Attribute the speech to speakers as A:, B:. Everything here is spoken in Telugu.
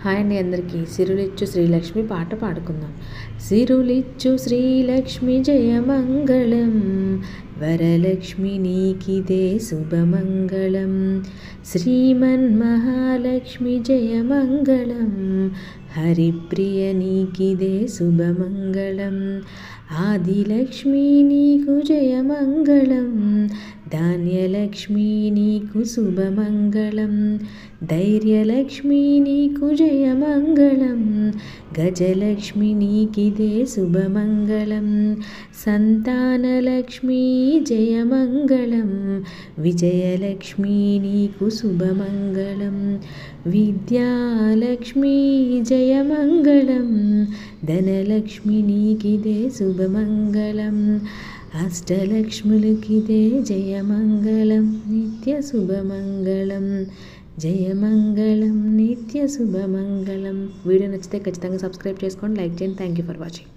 A: హాయ్ అండి అందరికీ. సిరులిచ్చు శ్రీలక్ష్మి పాట పాడుకుందాం. సిరులిచ్చు శ్రీలక్ష్మి జయమంగళం, వరలక్ష్మి నీకిదే శుభమంగళం. శ్రీమన్మహాలక్ష్మి జయమంగళం, హరిప్రియ నీకిదే శుభమంగళం. ఆదిలక్ష్మి నీకు జయమంగళం, ధాన్యలక్ష్మి నీకు శుభమంగళం. ధైర్యలక్ష్మి నీకు జయమంగళం, గజలక్ష్మి నీకిదే శుభమంగళం. సంతానలక్ష్మి జయమంగళం, విజయలక్ష్మి నీకు శుభమంగళం. విద్యాలక్ష్మి జయమంగళం, ధనలక్ష్మి నీకిదే శుభమంగళం. అష్టలక్ష్ములకిదే జయమంగళం, నిత్య శుభమంగళం. జయమంగళం, నిత్య శుభమంగళం. వీడియో నచ్చితే ఖచ్చితంగా సబ్స్క్రైబ్ చేసుకోండి, లైక్ చేయండి. Thank you for watching.